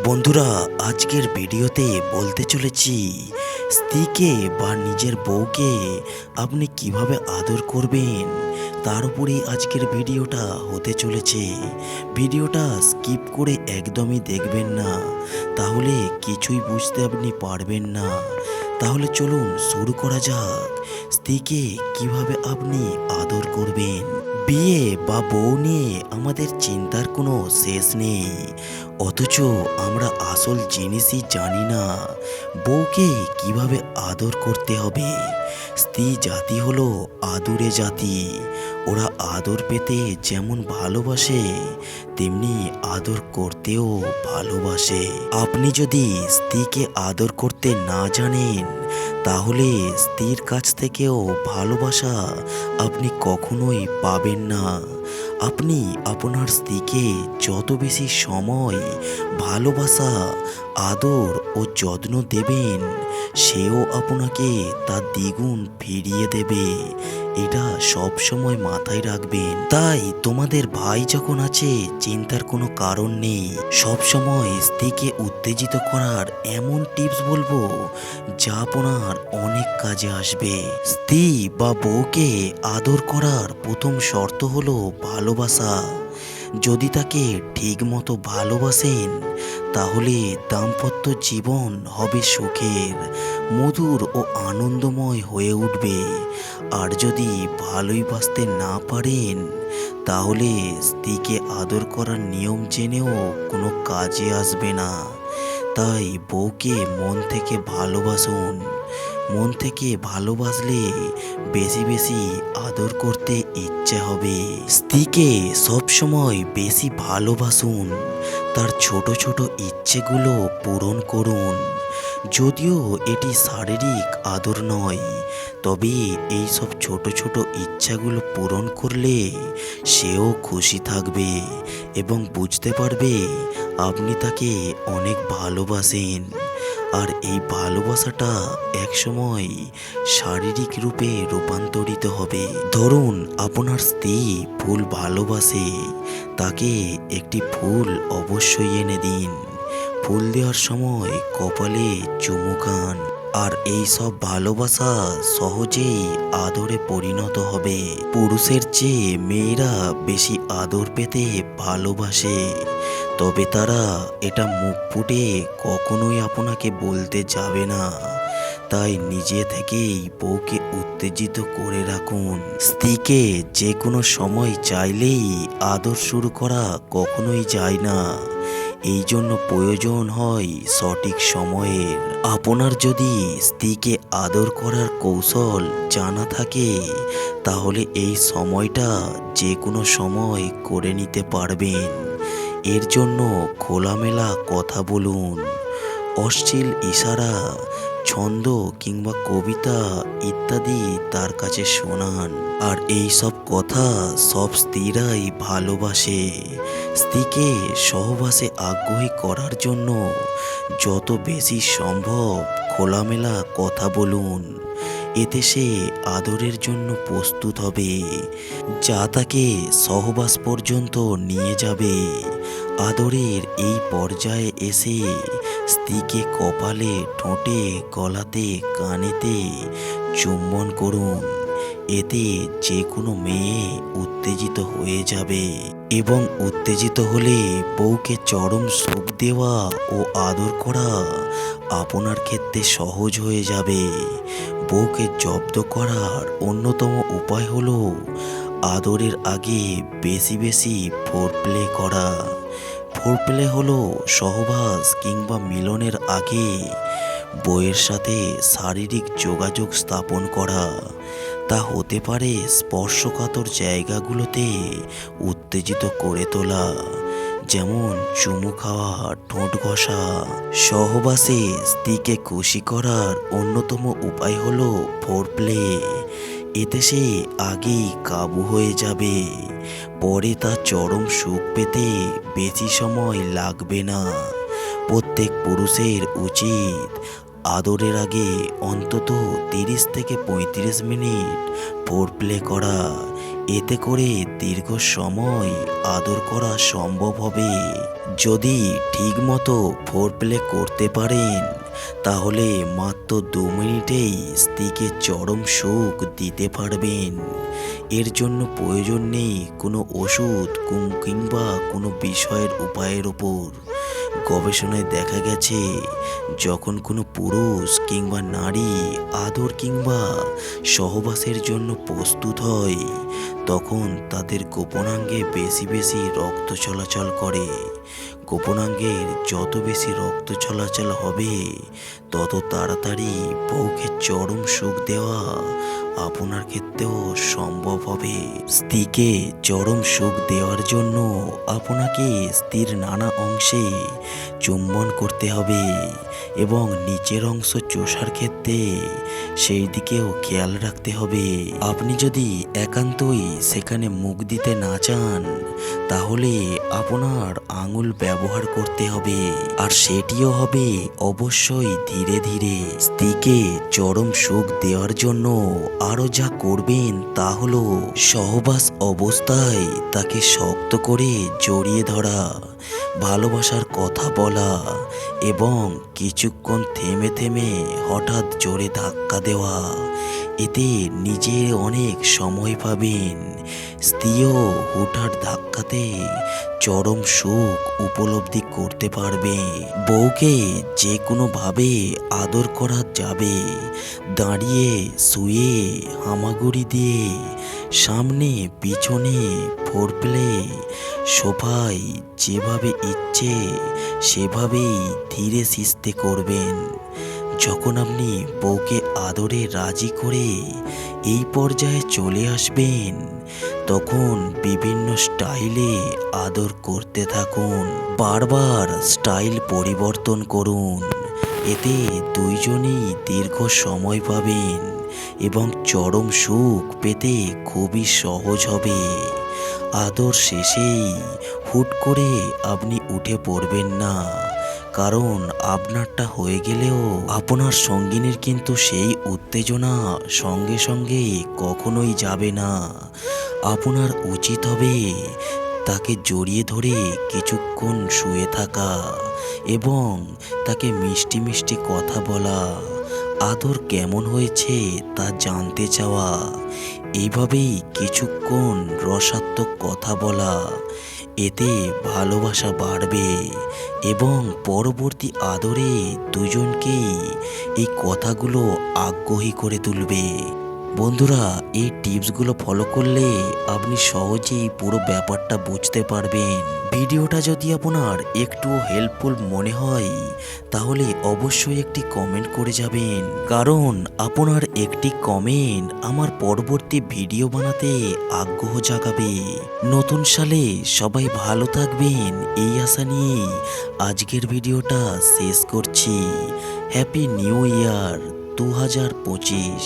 বন্ধুরা, আজকের ভিডিওতে বলতে চলেছি স্ত্রীকে বা নিজের বউকে আপনি কিভাবে আদর করবেন তার উপরেই আজকের ভিডিওটা হতে চলেছে। ভিডিওটা স্কিপ করে একদমই দেখবেন না, তাহলে কিছুই বুঝতে আপনি পারবেন না। তাহলে চলুন শুরু করা যাক। স্ত্রীকে কিভাবে আপনি আদর করবেন। বিয়ে বা বউ নিয়ে আমাদের চিন্তার কোনো শেষ নেই, অথচ আমরা আসল জিনিসই জানি না, বউকে কিভাবে আদর করতে হবে। স্ত্রী জাতি হলো আদুরে জাতি। ওরা আদর পেতে যেমন ভালোবাসে, তেমনি আদর করতেও ভালোবাসে। আপনি যদি স্ত্রীকে আদর করতে না জানেন, তাহলে স্ত্রীর কাছ থেকেও ভালোবাসা আপনি কখনোই পাবেন না। আপনি আপনার স্ত্রীকে যত বেশি সময়, ভালোবাসা, আদর ও যত্ন দেবেন, সেও আপনাকে তার দ্বিগুণ ফিরিয়ে দেবে। এটা সব সময় মাথায় রাখবেন। তাই তোমাদের ভাই যখন আছে, চিন্তার কোনো কারণ নেই। সব সময় স্ত্রীকে উত্তেজিত করার এমন টিপস বলবো যা আপনার অনেক কাজে আসবে। স্ত্রী বা বউকে আদর করার প্রথম শর্ত হলো ভালোবাসা। যদি তাকে ঠিকমতো ভালোবাসেন, তাহলে দাম্পত্য জীবন হবে সুখের, মধুর ও আনন্দময় হয়ে উঠবে। আর যদি ভালোই বাসতে না পারেন, তাহলে স্ত্রীকে আদর করার নিয়ম জেনেও কোনো কাজে আসবে না। তাই বউকে মন থেকে ভালোবাসুন। মন থেকে ভালোবাসলে বেশি বেশি আদর করতে ইচ্ছে হবে। স্ত্রীকে সবসময় বেশি ভালোবাসুন, তার ছোট ছোট ইচ্ছেগুলো পূরণ করুন। যদিও এটি শারীরিক আদর নয়, তবে এই সব ছোট ছোট ইচ্ছাগুলো পূরণ করলে সেও খুশি থাকবে এবং বুঝতে পারবে আপনি তাকে অনেক ভালোবাসেন। আর এই ভালোবাসাটা একসময় শারীরিক রূপে রূপান্তরিত হবে। ধরুন আপনার স্ত্রী ফুল ভালোবাসে, তাকে একটি ফুল অবশ্যই এনে দিন। ফুল দেওয়ার সময় কপালে চুমু খান। আর এই সব ভালোবাসা সহজেই আদরে পরিণত হবে। পুরুষের চেয়ে মেয়েরা বেশি আদর পেতে ভালোবাসে, তবে তারা এটা মুখ ফুটে কখনোই আপনাকে বলতে যাবে না। তাই নিজে থেকেই বউকে উত্তেজিত করে রাখুন। স্ত্রীকে যে কোনো সময় চাইলেই আদর শুরু করা কখনোই যায় না। এই জন্য প্রয়োজন হয় সঠিক সময়ের। আপনার যদি স্ত্রীকে আদর করার কৌশল জানা থাকে, তাহলে এই সময়টা যে কোনো সময় করে নিতে পারবেন। এর জন্য খোলামেলা কথা বলুন, অশ্লীল ইশারা, ছন্দ কিংবা কবিতা ইত্যাদি তার কাছে শোনান। আর এই সব কথা সব স্ত্রীরাই ভালোবাসে। স্ত্রীকে সহবাসে আগ্রহী করার জন্য যত বেশি সম্ভব খোলামেলা কথা বলুন। এতে সে আদরের জন্য প্রস্তুত হবে, যা তাকে সহবাস পর্যন্ত নিয়ে যাবে। আদরের এই পর্যায়ে এসে স্ত্রীকে কপালে, ঠোঁটে, গলাতে, কানেতে চুম্বন করুন। এতে যে কোনো মেয়ে উত্তেজিত হয়ে যাবে এবং উত্তেজিত হলে বউকে চরম সুখ দেওয়া ও আদর করা আপনার ক্ষেত্রে সহজ হয়ে যাবে। বউকে জব্দ করার অন্যতম উপায় হলো আদরের আগে বেশি বেশি ফোরপ্লে করা। ফোরপ্লে হলো সহবাস কিংবা মিলনের আগে বউয়ের সাথে শারীরিক যোগাযোগ স্থাপন করা। তা হতে পারে স্পর্শকাতর জায়গাগুলোতে উত্তেজিত করে তোলা, যেমন চুমু খাওয়া, ঠোঁট ঘষা। সহবাসে স্ত্রীকে খুশি করার অন্যতম উপায় হলো ফোরপ্লে। এতে সে আগেই কাবু হয়ে যাবে, পরে তার চরম সুখ পেতে বেশি সময় লাগবে না। প্রত্যেক পুরুষের উচিত আদরের আগে অন্তত 30 থেকে 35 মিনিট ফোরপ্লে করা। এতে করে দীর্ঘ সময় আদর করা সম্ভব হবে। যদি ঠিকমতো ফোরপ্লে করতে পারেন তাহলে মাত্র 2 মিনিটেই স্ত্রীকে চরম সুখ দিতে পারবেন। এর জন্য প্রয়োজন নেই কোনো ওষুধ কিংবা কোনো বিষয়ের উপায়ের ওপর। গবেষণায় দেখা গেছে যখন কোনো পুরুষ কিংবা নারী আদর কিংবা সহবাসের জন্য প্রস্তুত হয় তখন তাদের গোপনাঙ্গে বেশি বেশি রক্ত চলাচল করে। গোপনাঙ্গের যত বেশি রক্ত চলাচল হবে তত তাড়াতাড়ি বউকে চরম সুখ দেওয়া আপনার ক্ষেত্রেও সম্ভব হবে। স্ত্রীকে চরম সুখ দেওয়ার জন্য আপনাকে স্ত্রীর নানা অংশে চুম্বন করতে হবে এবং নিচের অংশ চষার ক্ষেত্রে সেই দিকেও খেয়াল রাখতে হবে। আপনি যদি একান্তই সেখানে মুখ দিতে না চান তাহলে আপনার আঙুল ব্যবহার করতে হবে, আর সেটিও হবে অবশ্যই ধীরে ধীরে। স্ত্রীকে চরম সুখ দেওয়ার জন্য আরও যা করবেন তা হলো সহবাস অবস্থায় তাকে শক্ত করে জড়িয়ে ধরা, ভালোবাসার কথা বলা এবং কিছুক্ষণ থেমে থেমে হঠাৎ জোরে ধাক্কা দেওয়া। এতে নিজে অনেক সময় পাবেন, স্ত্রীও হুটহাট ধাক্কাতে চরম সুখ উপলব্ধি করতে পারবে। বউকে যে কোনোভাবে আদর করা যাবে, দাঁড়িয়ে, শুয়ে, হামাগুড়ি দিয়ে, সামনে পিছনে, ফোরপ্লে, সোফায়, যেভাবে ইচ্ছে সেভাবেই ধীরে সিস্তে করবেন। যখন আপনি বউকে আদরে রাজি করে এই পর্যায়ে চলে আসবেন তখন বিভিন্ন স্টাইলে আদর করতে থাকুন, বারবার স্টাইল পরিবর্তন করুন। এতে দুইজনেই দীর্ঘ সময় পাবেন এবং চরম সুখ পেতে খুবই সহজ হবে। আদর শেষেই হুট করে আপনি উঠে পড়বেন না, কারণ আপনারটা হয়ে গেলেও আপনার সঙ্গিনীর কিন্তু সেই উত্তেজনা সঙ্গে সঙ্গে কখনোই যাবে না। আপনার উচিত হবে তাকে জড়িয়ে ধরে কিছুক্ষণ শুয়ে থাকা এবং তাকে মিষ্টি মিষ্টি কথা বলা, আদর কেমন হয়েছে তা জানতে চাওয়া, এইভাবেই কিছুক্ষণ রসাত্মক কথা বলা। এতে ভালোবাসা বাড়বে এবং পরবর্তী আদরে দুজনকেই এই কথাগুলো আগ্রহী করে তুলবে। বন্ধুরা, এই টিপসগুলো ফলো করলে আপনি সহজেই পুরো ব্যাপারটা বুঝতে পারবেন। ভিডিওটা যদি আপনার একটু হেল্পফুল মনে হয় তাহলে অবশ্যই একটি কমেন্ট করে যাবেন, কারণ আপনার একটি কমেন্ট আমার পরবর্তী ভিডিও বানাতে আগ্রহ জাগাবে। নতুন সালে সবাই ভালো থাকবেন এই আশা নিয়ে আজকের ভিডিওটা শেষ করছি। Happy new year 2025।